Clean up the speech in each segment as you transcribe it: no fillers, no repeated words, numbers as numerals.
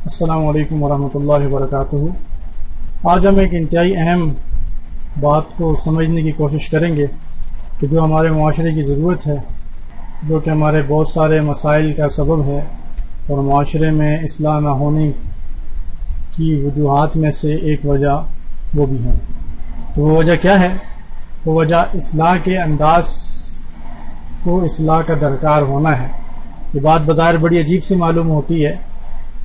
السلام علیکم ورحمۃ اللہ وبرکاتہ۔ آج ہم ایک انتہائی اہم بات کو سمجھنے کی کوشش کریں گے کہ جو ہمارے معاشرے کی ضرورت ہے، جو کہ ہمارے بہت سارے مسائل کا سبب ہے اور معاشرے میں اصلاح نہ ہونے کی وجوہات میں سے ایک وجہ وہ بھی ہے۔ تو وہ وجہ کیا ہے؟ وہ وجہ اصلاح کے انداز کو اصلاح کا درکار ہونا ہے۔ یہ بات بظاہر بڑی عجیب سی معلوم ہوتی ہے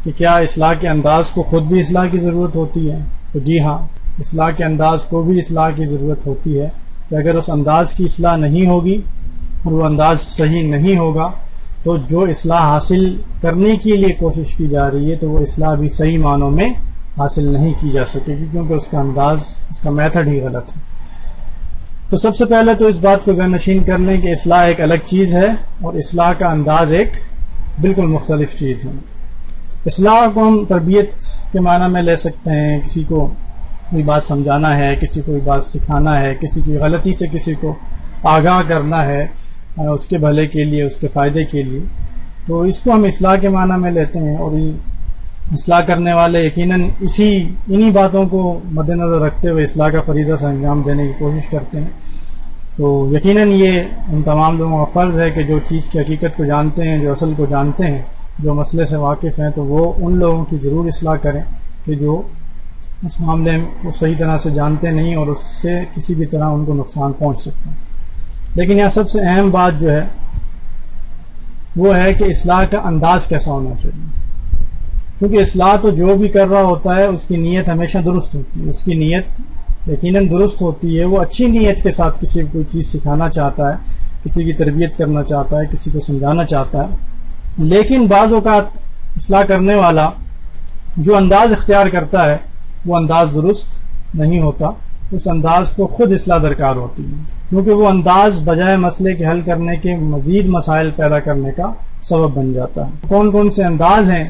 کہ کیا اصلاح کے انداز کو خود بھی اصلاح کی ضرورت ہوتی ہے؟ تو جی ہاں، اصلاح کے انداز کو بھی اصلاح کی ضرورت ہوتی ہے کہ اگر اس انداز کی اصلاح نہیں ہوگی اور وہ انداز صحیح نہیں ہوگا تو جو اصلاح حاصل کرنے کے لیے کوشش کی جا رہی ہے تو وہ اصلاح بھی صحیح معنوں میں حاصل نہیں کی جا سکے گی، کیونکہ اس کا انداز، اس کا میتھڈ ہی غلط ہے۔ تو سب سے پہلے تو اس بات کو ذہن نشین کر لیں کہ اصلاح ایک الگ چیز ہے اور اصلاح کا انداز ایک بالکل مختلف چیز ہے۔ اصلاح کو ہم تربیت کے معنی میں لے سکتے ہیں، کسی کو کوئی بات سمجھانا ہے، کسی کو کوئی بات سکھانا ہے، کسی کی غلطی سے کسی کو آگاہ کرنا ہے اس کے بھلے کے لیے، اس کے فائدے کے لیے، تو اس کو ہم اصلاح کے معنی میں لیتے ہیں۔ اور اصلاح کرنے والے یقیناً انہی باتوں کو مد نظر رکھتے ہوئے اصلاح کا فریضہ سے انجام دینے کی کوشش کرتے ہیں۔ تو یقیناً یہ ان تمام لوگوں کا فرض ہے کہ جو چیز کی حقیقت کو جانتے ہیں، جو اصل کو جانتے ہیں، جو مسئلے سے واقف ہیں، تو وہ ان لوگوں کی ضرور اصلاح کریں کہ جو اس معاملے کو صحیح طرح سے جانتے نہیں اور اس سے کسی بھی طرح ان کو نقصان پہنچ سکتا ہے۔ لیکن یہاں سب سے اہم بات جو ہے وہ ہے کہ اصلاح کا انداز کیسا ہونا چاہیے، کیونکہ اصلاح تو جو بھی کر رہا ہوتا ہے اس کی نیت ہمیشہ درست ہوتی ہے، اس کی نیت یقیناً درست ہوتی ہے۔ وہ اچھی نیت کے ساتھ کسی کو کوئی چیز سکھانا چاہتا ہے، کسی کی تربیت کرنا چاہتا ہے، کسی کو سمجھانا چاہتا ہے، لیکن بعض اوقات اصلاح کرنے والا جو انداز اختیار کرتا ہے وہ انداز درست نہیں ہوتا، اس انداز کو خود اصلاح درکار ہوتی ہے، کیونکہ وہ انداز بجائے مسئلے کے حل کرنے کے مزید مسائل پیدا کرنے کا سبب بن جاتا ہے۔ کون کون سے انداز ہیں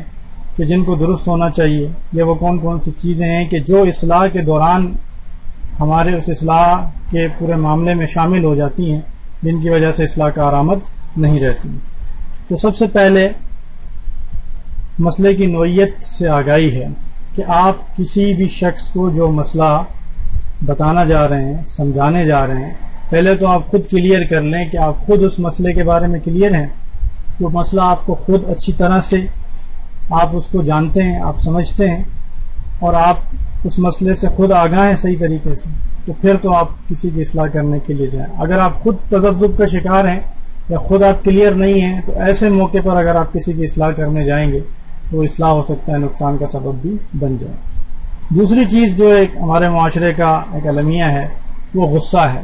کہ جن کو درست ہونا چاہیے، یا وہ کون کون سی چیزیں ہیں کہ جو اصلاح کے دوران ہمارے اس اصلاح کے پورے معاملے میں شامل ہو جاتی ہیں، جن کی وجہ سے اصلاح کا آرامد نہیں رہتی۔ تو سب سے پہلے مسئلے کی نوعیت سے آگاہی ہے کہ آپ کسی بھی شخص کو جو مسئلہ بتانا جا رہے ہیں، سمجھانے جا رہے ہیں، پہلے تو آپ خود کلیئر کر لیں کہ آپ خود اس مسئلے کے بارے میں کلیئر ہیں، وہ مسئلہ آپ کو خود اچھی طرح سے آپ اس کو جانتے ہیں، آپ سمجھتے ہیں، اور آپ اس مسئلے سے خود آگاہ ہیں صحیح طریقے سے، تو پھر تو آپ کسی کی اصلاح کرنے کے لیے جائیں۔ اگر آپ خود تذبذب کا شکار ہیں یا خود آپ کلیئر نہیں ہیں تو ایسے موقع پر اگر آپ کسی کی اصلاح کرنے جائیں گے تو اصلاح ہو سکتا ہے نقصان کا سبب بھی بن جائے۔ دوسری چیز جو ایک ہمارے معاشرے کا ایک المیہ ہے وہ غصہ ہے،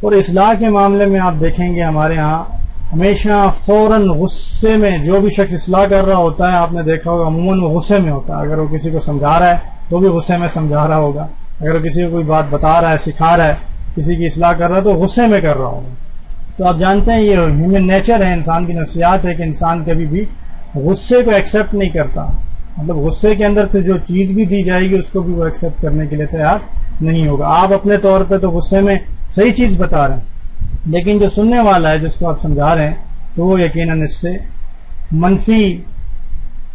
اور اصلاح کے معاملے میں آپ دیکھیں گے ہمارے ہاں ہمیشہ فوراً غصے میں جو بھی شخص اصلاح کر رہا ہوتا ہے، آپ نے دیکھا ہوگا عموماً وہ غصے میں ہوتا ہے۔ اگر وہ کسی کو سمجھا رہا ہے تو بھی غصے میں سمجھا رہا ہوگا، اگر وہ کسی کو کوئی بات بتا رہا ہے، سکھا رہا ہے، کسی کی اصلاح کر رہا ہے تو غصے میں کر رہا ہوگا۔ تو آپ جانتے ہیں یہ ہیومن نیچر ہے، انسان کی نفسیات ہے کہ انسان کبھی بھی غصے کو ایکسیپٹ نہیں کرتا، مطلب غصے کے اندر پھر جو چیز بھی دی جائے گی اس کو بھی وہ ایکسیپٹ کرنے کے لیے تیار نہیں ہوگا۔ آپ اپنے طور پہ تو غصے میں صحیح چیز بتا رہے ہیں، لیکن جو سننے والا ہے، جس کو آپ سمجھا رہے ہیں، تو وہ یقیناً اس سے منفی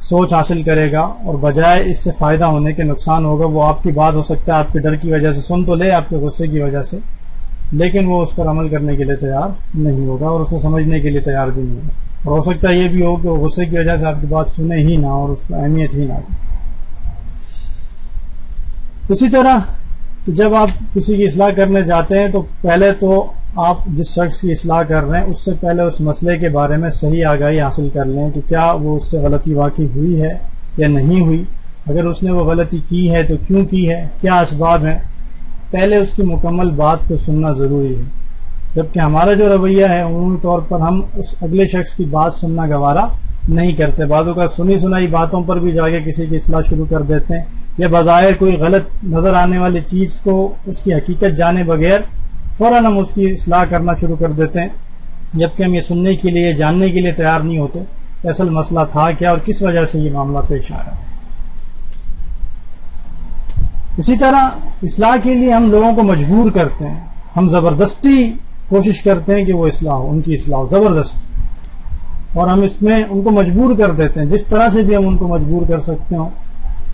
سوچ حاصل کرے گا اور بجائے اس سے فائدہ ہونے کے نقصان ہوگا۔ وہ آپ کی بات ہو سکتا ہے آپ کے ڈر کی وجہ سے سن تو لے، آپ کے غصے کی وجہ سے، لیکن وہ اس پر عمل کرنے کے لیے تیار نہیں ہوگا اور اسے سمجھنے کے لیے تیار بھی نہیں ہوگا، اور ہو سکتا ہے یہ بھی ہو کہ وہ غصے کی وجہ سے آپ کی بات سنے ہی نہ اور اس کو اہمیت ہی نہ دے۔ اسی طرح جب آپ کسی کی اصلاح کرنے جاتے ہیں تو پہلے تو آپ جس شخص کی اصلاح کر رہے ہیں اس سے پہلے اس مسئلے کے بارے میں صحیح آگاہی حاصل کر لیں کہ کیا وہ اس سے غلطی واقع ہوئی ہے یا نہیں ہوئی، اگر اس نے وہ غلطی کی ہے تو کیوں کی ہے، کیا اسباب ہیں، پہلے اس کی مکمل بات کو سننا ضروری ہے۔ جبکہ ہمارا جو رویہ ہے عمومی طور پر ہم اس اگلے شخص کی بات سننا گوارا نہیں کرتے، بعضوں کا سنی سنائی باتوں پر بھی جا کے کسی کی اصلاح شروع کر دیتے ہیں، یا بظاہر کوئی غلط نظر آنے والی چیز کو اس کی حقیقت جانے بغیر فوراً ہم اس کی اصلاح کرنا شروع کر دیتے ہیں، جبکہ ہم یہ سننے کے لیے، جاننے کے لیے تیار نہیں ہوتے کہ اصل مسئلہ تھا کیا اور کس وجہ سے یہ معاملہ پیش آیا۔ اسی طرح اصلاح کے لیے ہم لوگوں کو مجبور کرتے ہیں، ہم زبردستی کوشش کرتے ہیں کہ وہ اصلاح ہو، ان کی اصلاح ہو، زبردست۔ اور ہم اس میں ان کو مجبور کر دیتے ہیں، جس طرح سے بھی ہم ان کو مجبور کر سکتے ہوں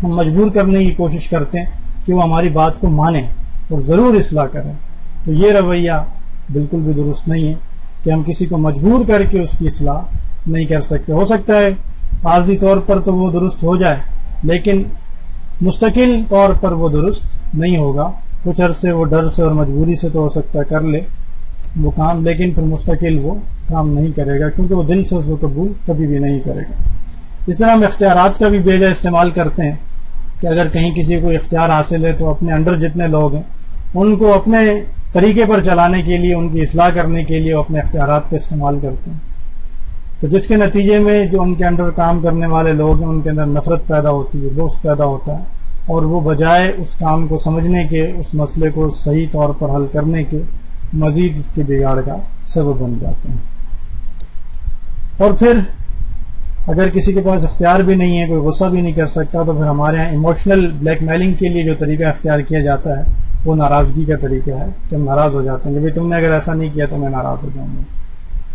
ہم مجبور کرنے کی کوشش کرتے ہیں کہ وہ ہماری بات کو مانیں اور ضرور اصلاح کریں. تو یہ رویہ بالکل بھی درست نہیں ہے کہ ہم کسی کو مجبور کر کے اس کی اصلاح نہیں کر سکتے. ہو سکتا ہے عارضی طور پر تو وہ درست ہو جائے، لیکن مستقل طور پر وہ درست نہیں ہوگا. کچھ عرصے وہ ڈر سے اور مجبوری سے تو ہو سکتا ہے کر لے وہ کام، لیکن پھر مستقل وہ کام نہیں کرے گا، کیونکہ وہ دل سے اس کو قبول کبھی بھی نہیں کرے گا. اس طرح ہم اختیارات کا بھی بے جا استعمال کرتے ہیں کہ اگر کہیں کسی کو اختیار حاصل ہے تو اپنے انڈر جتنے لوگ ہیں ان کو اپنے طریقے پر چلانے کے لیے، ان کی اصلاح کرنے کے لیے وہ اپنے اختیارات کا استعمال کرتے ہیں. تو جس کے نتیجے میں جو ان کے انڈر کام کرنے والے لوگ ہیں ان کے اندر نفرت پیدا ہوتی ہے، بغض پیدا ہوتا ہے، اور وہ بجائے اس کام کو سمجھنے کے، اس مسئلے کو صحیح طور پر حل کرنے کے، مزید اس کے بگاڑ کا سبب بن جاتے ہیں. اور پھر اگر کسی کے پاس اختیار بھی نہیں ہے، کوئی غصہ بھی نہیں کر سکتا، تو پھر ہمارے یہاں ایموشنل بلیک میلنگ کے لیے جو طریقہ اختیار کیا جاتا ہے وہ ناراضگی کا طریقہ ہے کہ ہم ناراض ہو جاتے ہیں کہ بھئی تم نے اگر ایسا نہیں کیا تو میں ناراض ہو جاؤں گا.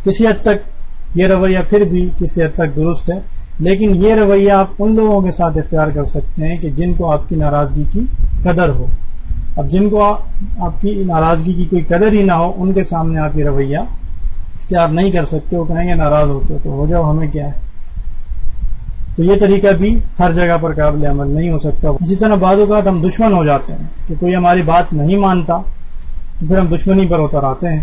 کسی حد تک یہ رویہ پھر بھی کسی حد تک درست ہے، لیکن یہ رویہ آپ ان لوگوں کے ساتھ اختیار کر سکتے ہیں کہ جن کو آپ کی ناراضگی کی قدر ہو. اب جن کو آپ کی ناراضگی کی کوئی قدر ہی نہ ہو، ان کے سامنے آپ یہ رویہ اختیار نہیں کر سکتے. وہ کہیں گے ناراض ہوتے تو ہو جاؤ، ہمیں کیا ہے. تو یہ طریقہ بھی ہر جگہ پر قابل عمل نہیں ہو سکتا. اسی طرح بعض اوقات ہم دشمن ہو جاتے ہیں کہ کوئی ہماری بات نہیں مانتا تو پھر ہم دشمنی پر اتر آتے ہیں،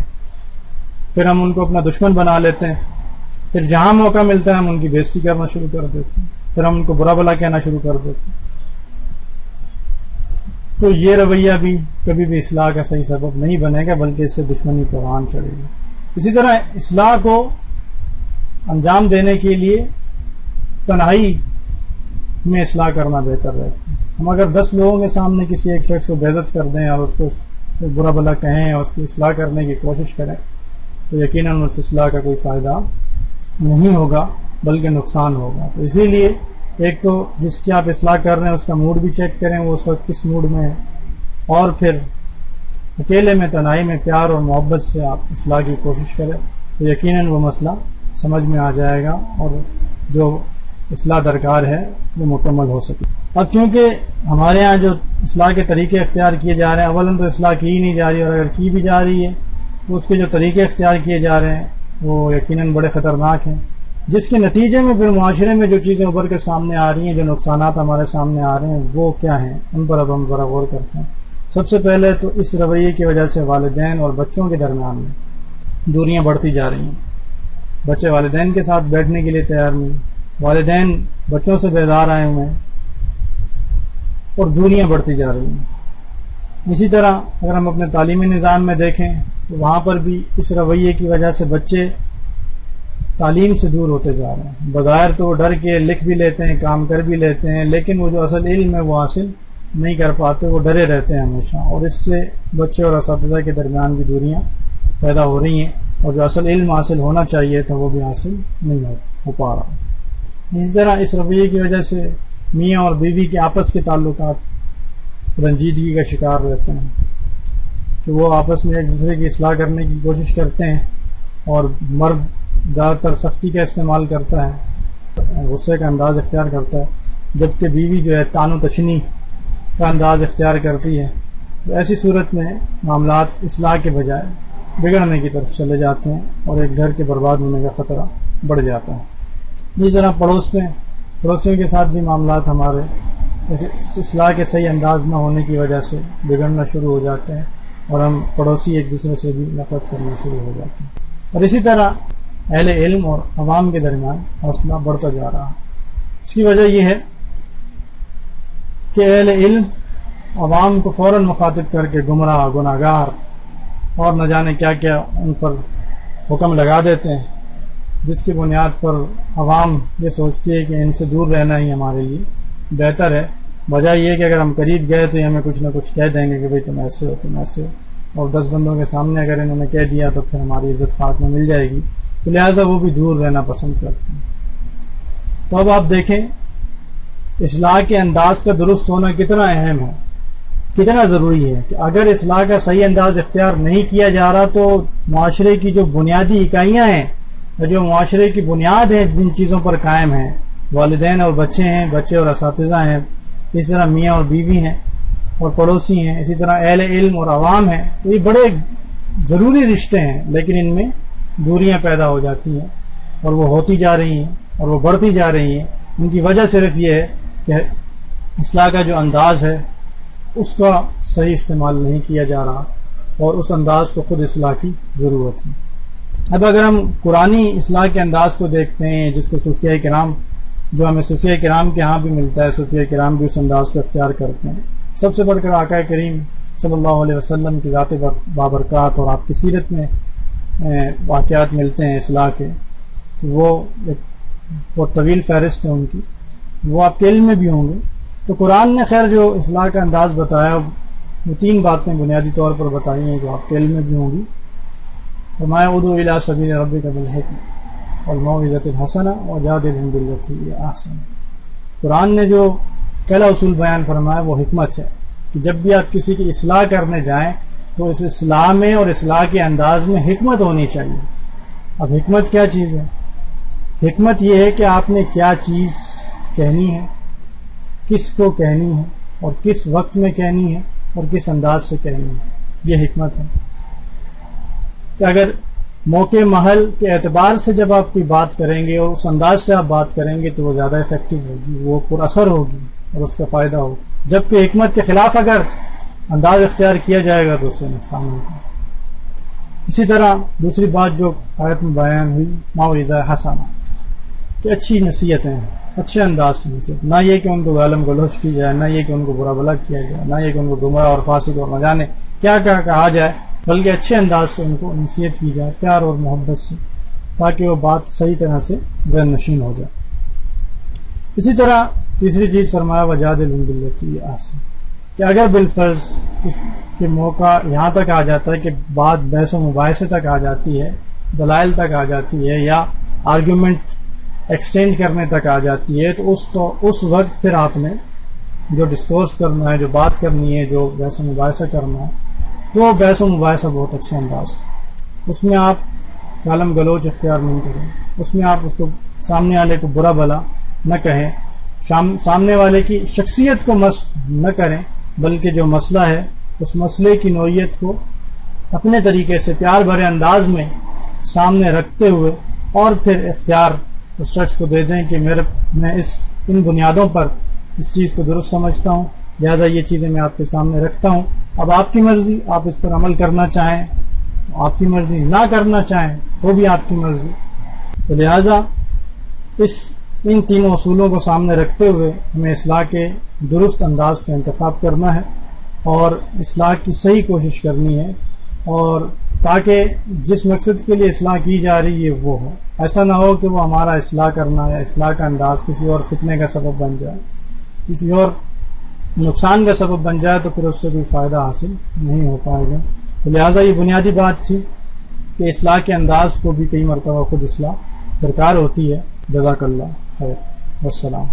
پھر ہم ان کو اپنا دشمن بنا لیتے ہیں، پھر جہاں موقع ملتا ہے ہم ان کی بےزتی کرنا شروع کر دیتے ہیں، پھر ہم ان کو برا بھلا کہنا شروع کر دیتے ہیں. تو یہ رویہ بھی کبھی بھی اصلاح کا صحیح سبب نہیں بنے گا، بلکہ اس سے دشمنی پروان چڑھے گی. اسی طرح اصلاح کو انجام دینے کے لیے تنہائی میں اصلاح کرنا بہتر رہتا ہے. ہم اگر 10 لوگوں کے سامنے کسی ایک شخص کو بےعزت کر دیں اور اس کو برا بھلا کہیں اور اس کی اصلاح کرنے کی کوشش کریں تو یقیناً اس اصلاح کا کوئی فائدہ نہیں ہوگا بلکہ نقصان ہوگا. تو اسی لیے ایک تو جس کی آپ اصلاح کر رہے ہیں اس کا موڈ بھی چیک کریں، وہ اس وقت کس موڈ میں ہے، اور پھر اکیلے میں تنہائی میں پیار اور محبت سے آپ اصلاح کی کوشش کریں تو یقیناً وہ مسئلہ سمجھ میں آ جائے گا اور جو اصلاح درکار ہے وہ مکمل ہو سکے. اب چونکہ ہمارے ہاں جو اصلاح کے طریقے اختیار کیے جا رہے ہیں، اولاً تو اصلاح کی ہی نہیں جا رہی، اور اگر کی بھی جا رہی ہے تو اس کے جو طریقے اختیار کیے جا رہے ہیں وہ یقیناً بڑے خطرناک ہیں، جس کے نتیجے میں پھر معاشرے میں جو چیزیں ابھر کے سامنے آ رہی ہیں، جو نقصانات ہمارے سامنے آ رہے ہیں وہ کیا ہیں، ان پر اب ہم ذرا غور کرتے ہیں. سب سے پہلے تو اس رویے کی وجہ سے والدین اور بچوں کے درمیان میں دوریاں بڑھتی جا رہی ہیں. بچے والدین کے ساتھ بیٹھنے کے لیے تیار نہیں، والدین بچوں سے بیزار آئے ہوئے ہیں اور دوریاں بڑھتی جا رہی ہیں. اسی طرح اگر ہم اپنے تعلیمی نظام میں دیکھیں تو وہاں پر بھی اس رویے کی وجہ سے بچے تعلیم سے دور ہوتے جا رہے ہیں. بظاہر تو وہ ڈر کے لکھ بھی لیتے ہیں، کام کر بھی لیتے ہیں، لیکن وہ جو اصل علم ہے وہ حاصل نہیں کر پاتے، وہ ڈرے رہتے ہیں ہمیشہ، اور اس سے بچے اور اساتذہ کے درمیان بھی دوریاں پیدا ہو رہی ہیں، اور جو اصل علم حاصل ہونا چاہیے تھا وہ بھی حاصل نہیں ہو پا رہا. اس طرح اس رویے کی وجہ سے میاں اور بیوی کے آپس کے تعلقات رنجیدگی کا شکار رہتے ہیں کہ وہ آپس میں ایک دوسرے کی اصلاح کرنے کی کوشش کرتے ہیں، اور مرد زیادہ تر سختی کا استعمال کرتا ہے، غصے کا انداز اختیار کرتا ہے، جبکہ بیوی جو ہے تان و تشنی کا انداز اختیار کرتی ہے. تو ایسی صورت میں معاملات اصلاح کے بجائے بگڑنے کی طرف چلے جاتے ہیں اور ایک گھر کے برباد ہونے کا خطرہ بڑھ جاتا ہے. اس طرح پڑوسیوں کے ساتھ بھی معاملات ہمارے اصلاح کے صحیح انداز نہ ہونے کی وجہ سے بگڑنا شروع ہو جاتے ہیں، اور ہم پڑوسی ایک دوسرے سے بھی نفرت کرنا شروع ہو جاتے ہیں. اور اسی طرح اہل علم اور عوام کے درمیان فاصلہ بڑھتا جا رہا ہے. اس کی وجہ یہ ہے کہ اہل علم عوام کو فوراً مخاطب کر کے گمراہ، گناہگار اور نہ جانے کیا کیا ان پر حکم لگا دیتے ہیں، جس کی بنیاد پر عوام یہ سوچتی ہے کہ ان سے دور رہنا ہی ہمارے لیے بہتر ہے، وجہ یہ کہ اگر ہم قریب گئے تو یہ ہمیں کچھ نہ کچھ کہہ دیں گے کہ بھئی تم ایسے ہو، تم ایسے ہو، اور 10 بندوں کے سامنے اگر انہوں نے کہہ دیا تو پھر ہماری عزت خاک میں مل جائے گی، تو لہٰذا وہ بھی دور رہنا پسند کرتے ہیں. تو اب آپ دیکھیں اصلاح کے انداز کا درست ہونا کتنا اہم ہے، کتنا ضروری ہے کہ اگر اصلاح کا صحیح انداز اختیار نہیں کیا جا رہا تو معاشرے کی جو بنیادی اکائیاں ہیں جو معاشرے کی بنیاد ہے جن چیزوں پر قائم ہیں، والدین اور بچے ہیں، بچے اور اساتذہ ہیں، اسی طرح میاں اور بیوی ہیں اور پڑوسی ہیں، اسی طرح اہل علم اور عوام ہیں، تو یہ بڑے ضروری رشتے ہیں، لیکن ان میں دوریاں پیدا ہو جاتی ہیں اور وہ ہوتی جا رہی ہیں اور وہ بڑھتی جا رہی ہیں۔ ان کی وجہ صرف یہ ہے کہ اصلاح کا جو انداز ہے اس کا صحیح استعمال نہیں کیا جا رہا اور اس انداز کو خود اصلاح کی ضرورت ہے۔ اب اگر ہم قرآنی اصلاح کے انداز کو دیکھتے ہیں، جس کو صوفیہ کرام، جو ہمیں صوفیہ کرام کے ہاں بھی ملتا ہے، صوفیہ کرام بھی اس انداز کو اختیار کرتے ہیں۔ سب سے بڑھ کر آقا کریم صلی اللہ علیہ وسلم کی ذات بابرکات اور آپ کی سیرت میں واقعات ملتے ہیں اصلاح کے، وہ ایک بہت طویل فہرست ہے ان کی، وہ آپ کے علم میں بھی ہوں گے۔ تو قرآن نے خیر جو اصلاح کا انداز بتایا وہ 3 باتیں بنیادی طور پر بتائی ہیں جو آپ کے علم میں بھی ہوں گی۔ فرمایا ادعو الی سبیل ربک بالحکمۃ والموعظۃ الحسنہ وجادلہم بالتی ہی احسن۔ قرآن نے جو پہلا اصول بیان فرمایا وہ حکمت ہے کہ جب بھی آپ کسی کی اصلاح کرنے جائیں تو اس اصلاح میں اور اصلاح کے انداز میں حکمت ہونی چاہیے۔ اب حکمت کیا چیز ہے؟ حکمت یہ ہے کہ آپ نے کیا چیز کہنی ہے، کس کو کہنی ہے اور کس وقت میں کہنی ہے اور کس انداز سے کہنی ہے، یہ حکمت ہے۔ کہ اگر موقع محل کے اعتبار سے جب آپ کوئی بات کریں گے اور اس انداز سے آپ بات کریں گے تو وہ زیادہ افیکٹو ہوگی، وہ پر اثر ہوگی اور اس کا فائدہ ہوگا، جبکہ حکمت کے خلاف اگر انداز اختیار کیا جائے گا تو اس سے نقصان ہوگا۔ اسی طرح دوسری بات جو آیت میں بیان ہوئی موعظہ حسنہ، کہ اچھی نصیحتیں، اچھے انداز سے نصیحت، نہ یہ کہ ان کو گالم گلوچ کی جائے، نہ یہ کہ ان کو برا بھلا کیا جائے، نہ یہ کہ ان کو گمراہ اور فاسق اور نہ جانے کیا کہا جائے، بلکہ اچھے انداز سے ان کو نصیحت کی جائے پیار اور محبت سے، تاکہ وہ بات صحیح طرح سے ذہن نشین ہو جائے۔ اسی طرح تیسری چیز فرمایا وجادلہم بالتی ہی احسن، کہ اگر بالفرض اس کے موقع یہاں تک آ جاتا ہے کہ بات بحث و مباحثے تک آ جاتی ہے، دلائل تک آ جاتی ہے یا آرگیومنٹ ایکسچینج کرنے تک آ جاتی ہے، تو اس وقت پھر آپ نے جو ڈسکورس کرنا ہے، جو بات کرنی ہے، جو بحث و مباحثہ کرنا ہے، تو بحث و مباحثہ بہت اچھے انداز ہے۔ اس میں آپ گالم گلوچ اختیار نہیں کریں، اس میں آپ اس کو سامنے والے کو برا بھلا نہ کہیں، سامنے والے کی شخصیت کو مسخ نہ کریں، بلکہ جو مسئلہ ہے اس مسئلے کی نوعیت کو اپنے طریقے سے پیار بھرے انداز میں سامنے رکھتے ہوئے اور پھر اختیار اس شخص کو دے دیں کہ میں ان بنیادوں پر اس چیز کو درست سمجھتا ہوں، لہذا یہ چیزیں میں آپ کے سامنے رکھتا ہوں، اب آپ کی مرضی، آپ اس پر عمل کرنا چاہیں آپ کی مرضی، نہ کرنا چاہیں تو بھی آپ کی مرضی۔ تو لہذا ان تینوں اصولوں کو سامنے رکھتے ہوئے ہمیں اصلاح کے درست انداز کا انتخاب کرنا ہے اور اصلاح کی صحیح کوشش کرنی ہے، اور تاکہ جس مقصد کے لیے اصلاح کی جا رہی ہے وہ ہو، ایسا نہ ہو کہ وہ ہمارا اصلاح کرنا یا اصلاح کا انداز کسی اور فتنے کا سبب بن جائے، کسی اور نقصان کا سبب بن جائے، تو پھر اس سے کوئی فائدہ حاصل نہیں ہو پائے گا۔ تو لہٰذا یہ بنیادی بات تھی کہ اصلاح کے انداز کو بھی کئی مرتبہ خود اصلاح درکار ہوتی ہے۔ جزاک اللہ خیر، والسلام۔